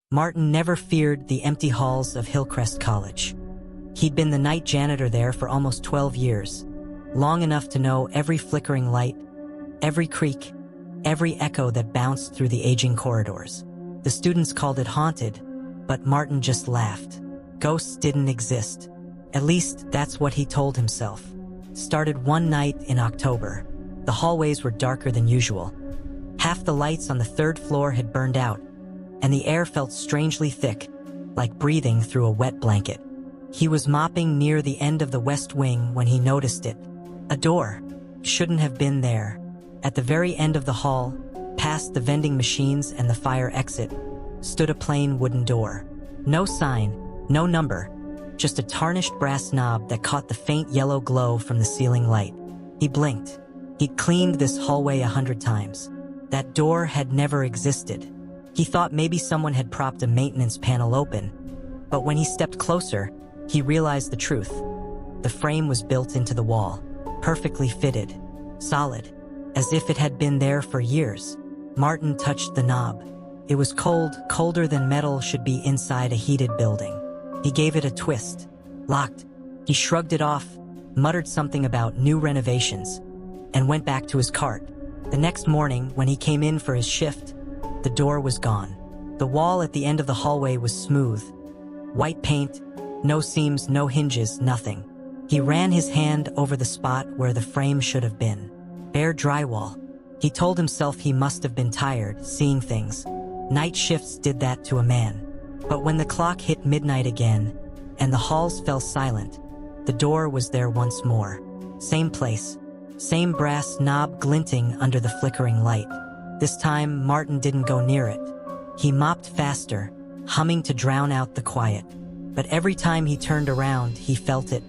Martin never feared the empty halls of Hillcrest College. He'd been the night janitor there for almost 12 years, long enough to know every flickering light, every creak, every echo that bounced through the aging corridors. The students called it haunted, but Martin just laughed. Ghosts didn't exist. At least that's what he told himself. Started one night in October. The hallways were darker than usual. Half the lights on the third floor had burned out, and the air felt strangely thick, like breathing through a wet blanket. He was mopping near the end of the west wing when he noticed it. A door. Shouldn't have been there. At the very end of the hall, past the vending machines and the fire exit, stood a plain wooden door. No sign, no number, just a tarnished brass knob that caught the faint yellow glow from the ceiling light. He blinked. He'd cleaned this hallway 100 times. That door had never existed. He thought maybe someone had propped a maintenance panel open, but when he stepped closer, he realized the truth. The frame was built into the wall, perfectly fitted, solid, as if it had been there for years. Martin touched the knob. It was cold, colder than metal should be inside a heated building. He gave it a twist. Locked. He shrugged it off, muttered something about new renovations, and went back to his cart. The next morning, when he came in for his shift, the door was gone. The wall at the end of the hallway was smooth. White paint, no seams, no hinges, nothing. He ran his hand over the spot where the frame should have been. Bare drywall. He told himself he must have been tired, seeing things. Night shifts did that to a man. But when the clock hit midnight again, and the halls fell silent, the door was there once more. Same place. Same brass knob glinting under the flickering light. This time, Martin didn't go near it. He mopped faster, humming to drown out the quiet. But every time he turned around, he felt it.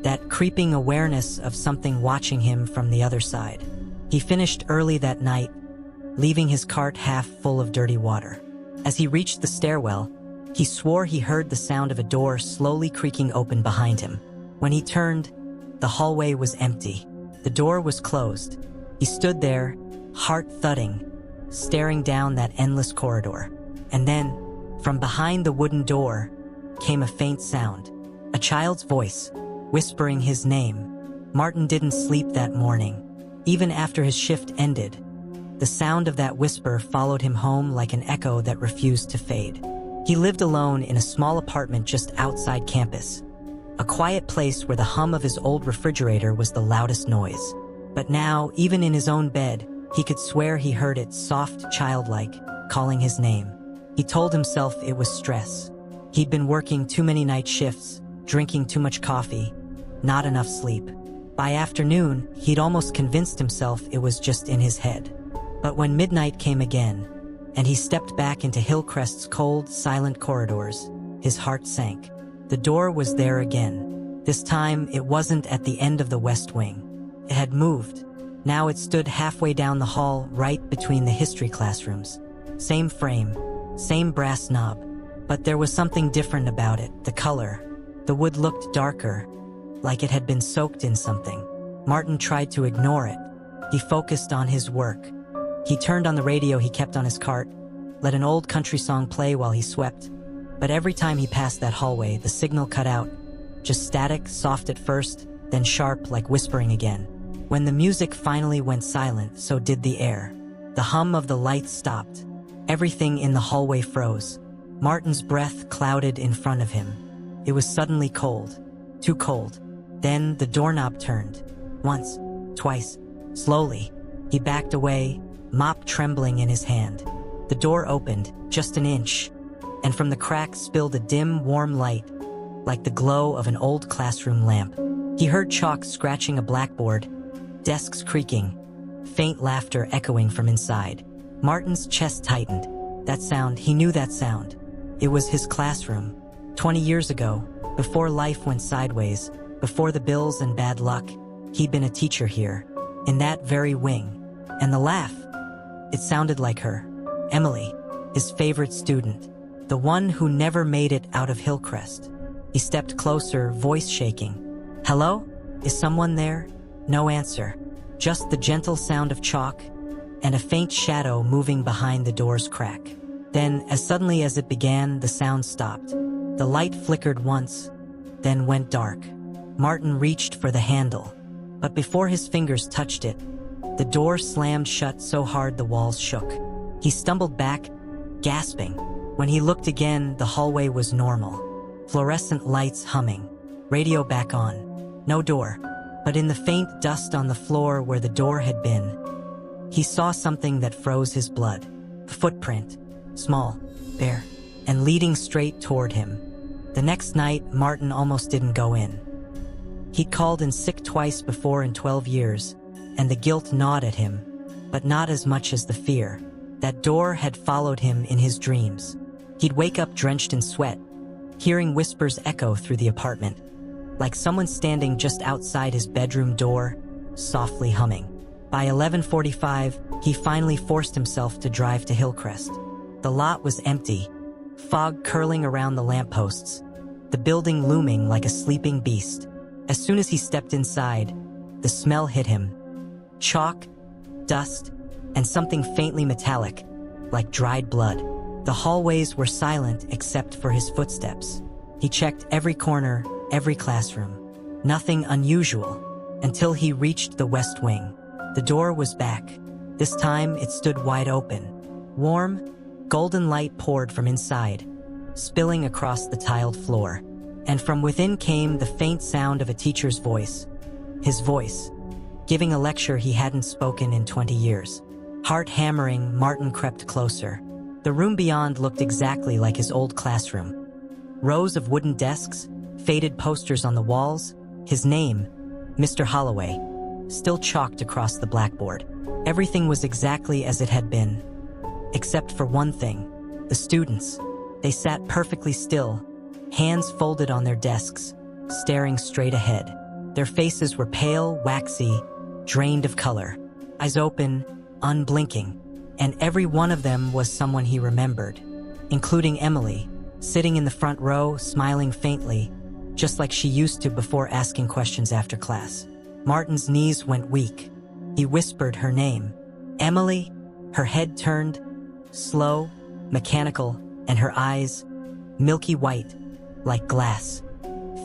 That creeping awareness of something watching him from the other side. He finished early that night, leaving his cart half full of dirty water. As he reached the stairwell, he swore he heard the sound of a door slowly creaking open behind him. When he turned, the hallway was empty. The door was closed. He stood there, heart thudding, staring down that endless corridor. And then, from behind the wooden door, came a faint sound. A child's voice, whispering his name. Martin didn't sleep that morning. Even after his shift ended, the sound of that whisper followed him home like an echo that refused to fade. He lived alone in a small apartment just outside campus. A quiet place where the hum of his old refrigerator was the loudest noise. But now, even in his own bed, he could swear he heard it, soft, childlike, calling his name. He told himself it was stress. He'd been working too many night shifts, drinking too much coffee, not enough sleep. By afternoon, he'd almost convinced himself it was just in his head. But when midnight came again, and he stepped back into Hillcrest's cold, silent corridors, his heart sank. The door was there again. This time, it wasn't at the end of the west wing. It had moved. Now it stood halfway down the hall, right between the history classrooms. Same frame, same brass knob. But there was something different about it, the color. The wood looked darker, like it had been soaked in something. Martin tried to ignore it. He focused on his work. He turned on the radio he kept on his cart, let an old country song play while he swept. But every time he passed that hallway, the signal cut out. Just static, soft at first, then sharp like whispering again. When the music finally went silent, so did the air. The hum of the lights stopped. Everything in the hallway froze. Martin's breath clouded in front of him. It was suddenly cold. Too cold. Then the doorknob turned. Once, twice, slowly. He backed away, mop trembling in his hand. The door opened, just an inch, and from the crack spilled a dim, warm light, like the glow of an old classroom lamp. He heard chalk scratching a blackboard, desks creaking, faint laughter echoing from inside. Martin's chest tightened. That sound, he knew that sound. It was his classroom. 20 years ago, before life went sideways, before the bills and bad luck, he'd been a teacher here, in that very wing. And the laugh, it sounded like her. Emily, his favorite student, the one who never made it out of Hillcrest. He stepped closer, voice shaking. Hello? Is someone there? No answer. Just the gentle sound of chalk and a faint shadow moving behind the door's crack. Then, as suddenly as it began, the sound stopped. The light flickered once, then went dark. Martin reached for the handle, but before his fingers touched it, the door slammed shut so hard the walls shook. He stumbled back, gasping. When he looked again, the hallway was normal. Fluorescent lights humming, radio back on. No door, but in the faint dust on the floor where the door had been, he saw something that froze his blood. A footprint, small, bare, and leading straight toward him. The next night, Martin almost didn't go in. He'd called in sick twice before in 12 years, and the guilt gnawed at him, but not as much as the fear. That door had followed him in his dreams. He'd wake up drenched in sweat, hearing whispers echo through the apartment, like someone standing just outside his bedroom door, softly humming. By 11:45, he finally forced himself to drive to Hillcrest. The lot was empty, fog curling around the lampposts, the building looming like a sleeping beast. As soon as he stepped inside, the smell hit him. Chalk, dust, and something faintly metallic, like dried blood. The hallways were silent except for his footsteps. He checked every corner, every classroom. Nothing unusual, until he reached the west wing. The door was back. This time it stood wide open. Warm, golden light poured from inside, spilling across the tiled floor. And from within came the faint sound of a teacher's voice. His voice, giving a lecture he hadn't spoken in 20 years. Heart hammering, Martin crept closer. The room beyond looked exactly like his old classroom. Rows of wooden desks, faded posters on the walls, his name, Mr. Holloway, still chalked across the blackboard. Everything was exactly as it had been. Except for one thing, the students. They sat perfectly still, hands folded on their desks, staring straight ahead. Their faces were pale, waxy, drained of color, eyes open, unblinking, and every one of them was someone he remembered, including Emily, sitting in the front row, smiling faintly, just like she used to before asking questions after class. Martin's knees went weak. He whispered her name. Emily, her head turned, slow, mechanical, and her eyes, milky white, like glass,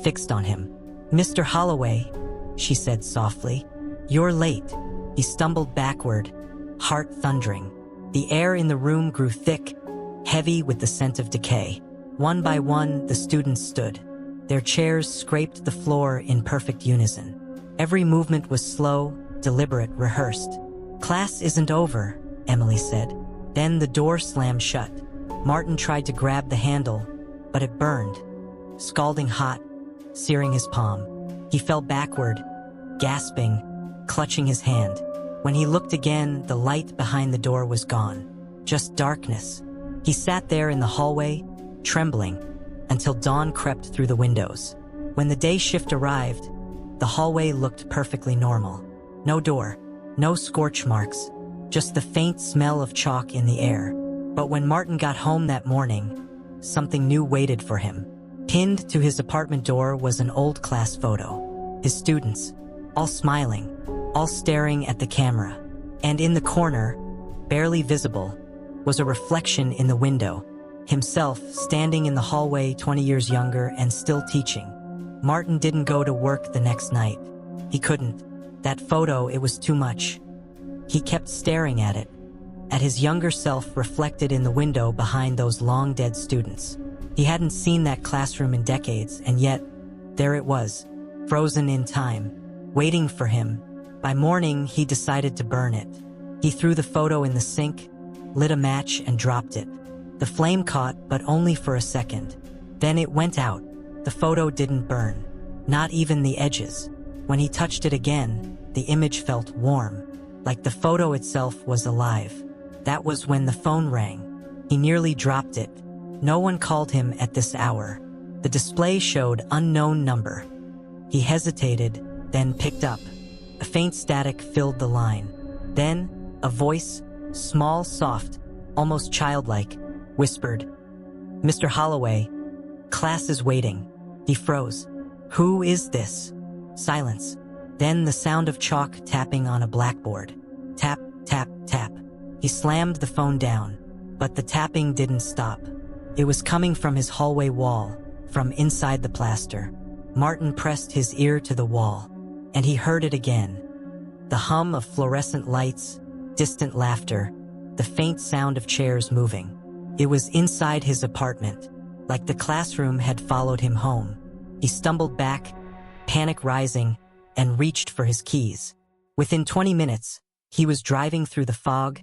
fixed on him. Mr. Holloway, she said softly. You're late. He stumbled backward, heart thundering. The air in the room grew thick, heavy with the scent of decay. One by one, the students stood. Their chairs scraped the floor in perfect unison. Every movement was slow, deliberate, rehearsed. Class isn't over, Emily said. Then the door slammed shut. Martin tried to grab the handle, but it burned, scalding hot, searing his palm. He fell backward, gasping, clutching his hand. When he looked again, the light behind the door was gone. Just darkness. He sat there in the hallway, trembling, until dawn crept through the windows. When the day shift arrived, the hallway looked perfectly normal. No door, no scorch marks, just the faint smell of chalk in the air. But when Martin got home that morning, something new waited for him. Pinned to his apartment door was an old class photo. His students, all smiling, all staring at the camera. And in the corner, barely visible, was a reflection in the window. Himself standing in the hallway 20 years younger and still teaching. Martin didn't go to work the next night. He couldn't. That photo, it was too much. He kept staring at it, at his younger self reflected in the window behind those long-dead students. He hadn't seen that classroom in decades, and yet, there it was, frozen in time, waiting for him. By morning, he decided to burn it. He threw the photo in the sink, lit a match, and dropped it. The flame caught, but only for a second. Then it went out. The photo didn't burn, not even the edges. When he touched it again, the image felt warm, like the photo itself was alive. That was when the phone rang. He nearly dropped it. No one called him at this hour. The display showed unknown number. He hesitated, then picked up. A faint static filled the line. Then, a voice, small, soft, almost childlike, whispered, "Mr. Holloway, class is waiting." He froze. "Who is this?" Silence. Then the sound of chalk tapping on a blackboard. Tap, tap, tap. He slammed the phone down. But the tapping didn't stop. It was coming from his hallway wall, from inside the plaster. Martin pressed his ear to the wall, and he heard it again. The hum of fluorescent lights, distant laughter, the faint sound of chairs moving. It was inside his apartment, like the classroom had followed him home. He stumbled back, panic rising, and reached for his keys. Within 20 minutes, he was driving through the fog,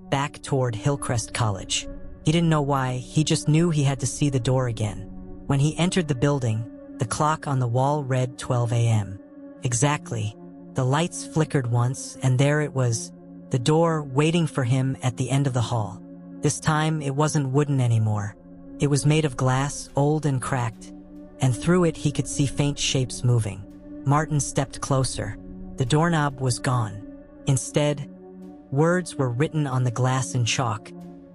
back toward Hillcrest College. He didn't know why, he just knew he had to see the door again. When he entered the building, the clock on the wall read 12 a.m. Exactly. The lights flickered once, and there it was, the door waiting for him at the end of the hall. This time, it wasn't wooden anymore. It was made of glass, old and cracked, and through it he could see faint shapes moving. Martin stepped closer. The doorknob was gone. Instead, words were written on the glass in chalk,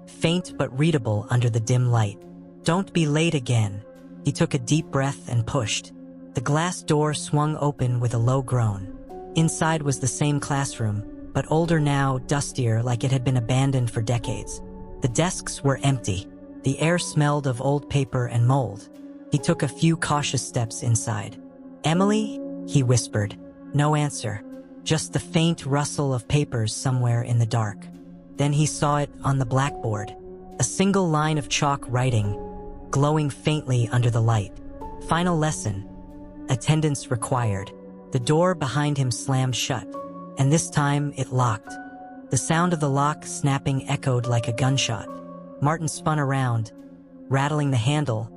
faint but readable under the dim light. "Don't be late again." He took a deep breath and pushed. The glass door swung open with a low groan. Inside was the same classroom, but older now, dustier, like it had been abandoned for decades. The desks were empty. The air smelled of old paper and mold. He took a few cautious steps inside. "Emily?" he whispered. No answer, just the faint rustle of papers somewhere in the dark. Then he saw it on the blackboard. A single line of chalk writing, glowing faintly under the light. "Final lesson. Attendance required." The door behind him slammed shut, and this time it locked. The sound of the lock snapping echoed like a gunshot. Martin spun around, rattling the handle,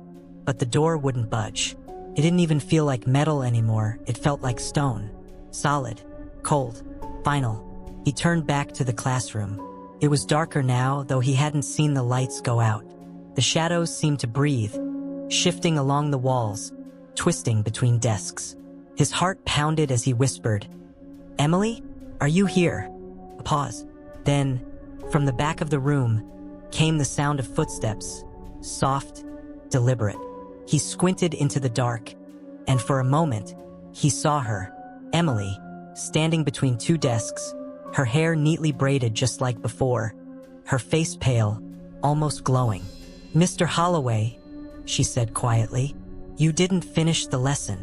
but the door wouldn't budge. It didn't even feel like metal anymore, it felt like stone. Solid, cold, final. He turned back to the classroom. It was darker now, though he hadn't seen the lights go out. The shadows seemed to breathe, shifting along the walls, twisting between desks. His heart pounded as he whispered, "Emily, are you here?" A pause. Then, from the back of the room, came the sound of footsteps, soft, deliberate. He squinted into the dark, and for a moment, he saw her, Emily, standing between two desks, her hair neatly braided just like before, her face pale, almost glowing. "Mr. Holloway," she said quietly, "you didn't finish the lesson."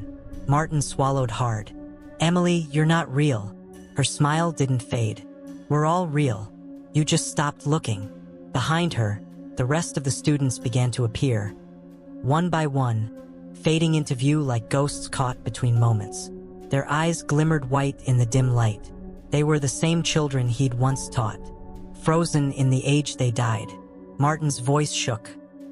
Martin swallowed hard. "Emily, you're not real." Her smile didn't fade. "We're all real. You just stopped looking." Behind her, the rest of the students began to appear, one by one, fading into view like ghosts caught between moments. Their eyes glimmered white in the dim light. They were the same children he'd once taught, frozen in the age they died. Martin's voice shook.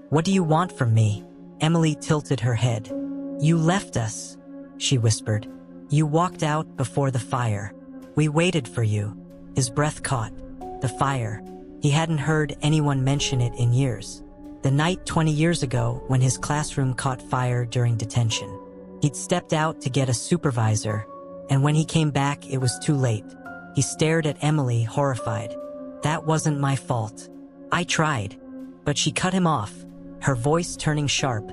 "What do you want from me?" Emily tilted her head. "You left us," she whispered. "You walked out before the fire. We waited for you." His breath caught. The fire. He hadn't heard anyone mention it in years. The night 20 years ago when his classroom caught fire during detention. He'd stepped out to get a supervisor, and when he came back it was too late. He stared at Emily, horrified. "That wasn't my fault. I tried." But she cut him off, her voice turning sharp,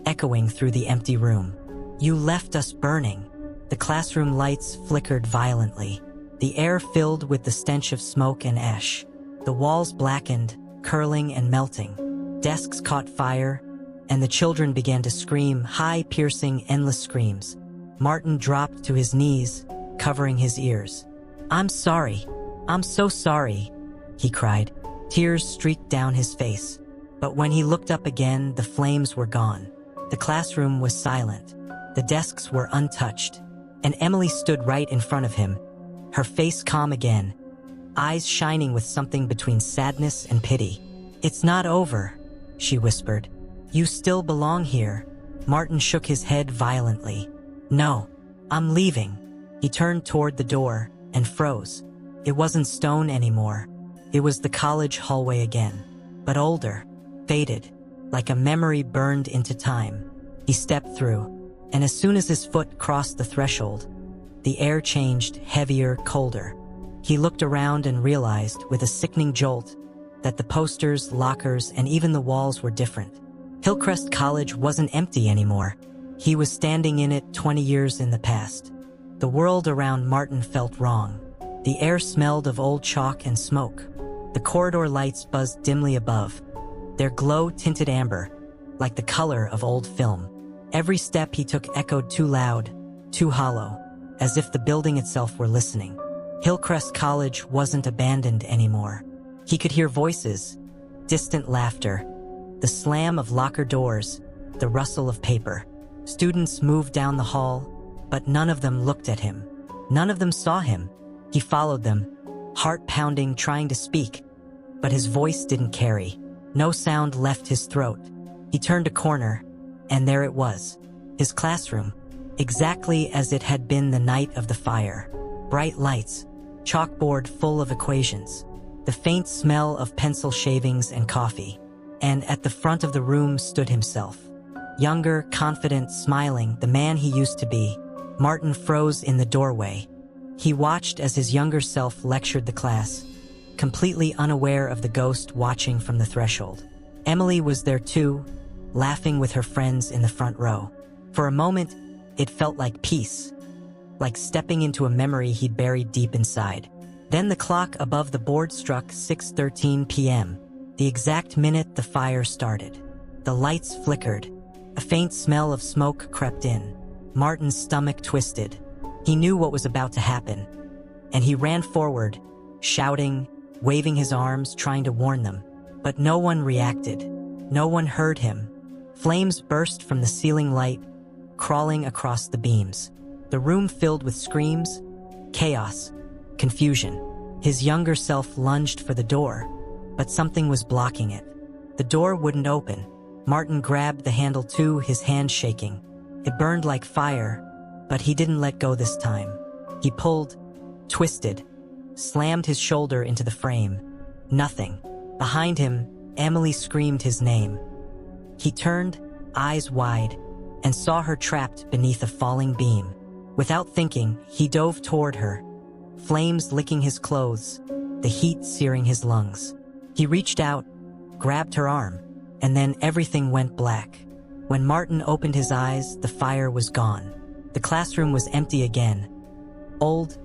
echoing through the empty room. "You left us burning." The classroom lights flickered violently. The air filled with the stench of smoke and ash. The walls blackened, curling and melting. Desks caught fire, and the children began to scream, high, piercing, endless screams. Martin dropped to his knees, covering his ears. "I'm sorry. I'm so sorry," he cried. Tears streaked down his face. But when he looked up again, the flames were gone. The classroom was silent. The desks were untouched. And Emily stood right in front of him, her face calm again, eyes shining with something between sadness and pity. "It's not over," she whispered. "You still belong here." Martin shook his head violently. "No, I'm leaving." He turned toward the door and froze. It wasn't stone anymore. It was the college hallway again, but older, faded, like a memory burned into time. He stepped through, and as soon as his foot crossed the threshold, the air changed, heavier, colder. He looked around and realized, with a sickening jolt, that the posters, lockers, and even the walls were different. Hillcrest College wasn't empty anymore. He was standing in it 20 years in the past. The world around Martin felt wrong. The air smelled of old chalk and smoke. The corridor lights buzzed dimly above, their glow tinted amber, like the color of old film. Every step he took echoed too loud, too hollow, as if the building itself were listening. Hillcrest College wasn't abandoned anymore. He could hear voices, distant laughter, the slam of locker doors, the rustle of paper. Students moved down the hall, but none of them looked at him. None of them saw him. He followed them, heart pounding, trying to speak, but his voice didn't carry. No sound left his throat. He turned a corner, and there it was, his classroom, exactly as it had been the night of the fire. Bright lights, chalkboard full of equations, the faint smell of pencil shavings and coffee. And at the front of the room stood himself. Younger, confident, smiling, the man he used to be. Martin froze in the doorway. He watched as his younger self lectured the class, completely unaware of the ghost watching from the threshold. Emily was there too, laughing with her friends in the front row. For a moment, it felt like peace, like stepping into a memory he'd buried deep inside. Then the clock above the board struck 6:13 p.m., the exact minute the fire started. The lights flickered. A faint smell of smoke crept in. Martin's stomach twisted. He knew what was about to happen, and he ran forward, shouting, waving his arms, trying to warn them. But no one reacted. No one heard him. Flames burst from the ceiling light, crawling across the beams. The room filled with screams, chaos, confusion. His younger self lunged for the door, but something was blocking it. The door wouldn't open. Martin grabbed the handle too, his hand shaking. It burned like fire, but he didn't let go this time. He pulled, twisted, slammed his shoulder into the frame. Nothing. Behind him, Emily screamed his name. He turned, eyes wide, and saw her trapped beneath a falling beam. Without thinking, he dove toward her, flames licking his clothes, the heat searing his lungs. He reached out, grabbed her arm, and then everything went black. When Martin opened his eyes, the fire was gone. The classroom was empty again. Old,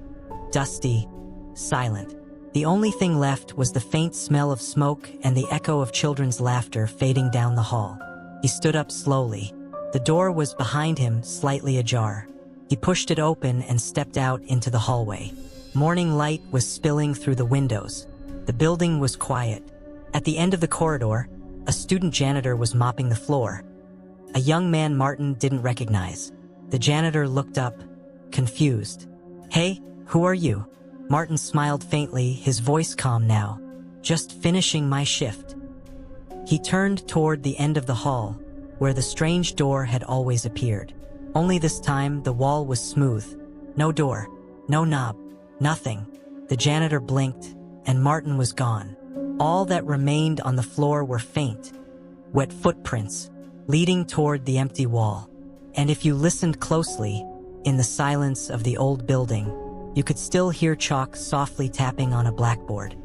dusty, silent. The only thing left was the faint smell of smoke and the echo of children's laughter fading down the hall. He stood up slowly. The door was behind him, slightly ajar. He pushed it open and stepped out into the hallway. Morning light was spilling through the windows. The building was quiet. At the end of the corridor, a student janitor was mopping the floor. A young man Martin didn't recognize. The janitor looked up, confused. "Hey, who are you?" Martin smiled faintly, his voice calm now. "Just finishing my shift." He turned toward the end of the hall, where the strange door had always appeared. Only this time, the wall was smooth. No door, no knob, nothing. The janitor blinked, and Martin was gone. All that remained on the floor were faint, wet footprints, leading toward the empty wall. And if you listened closely, in the silence of the old building, you could still hear chalk softly tapping on a blackboard.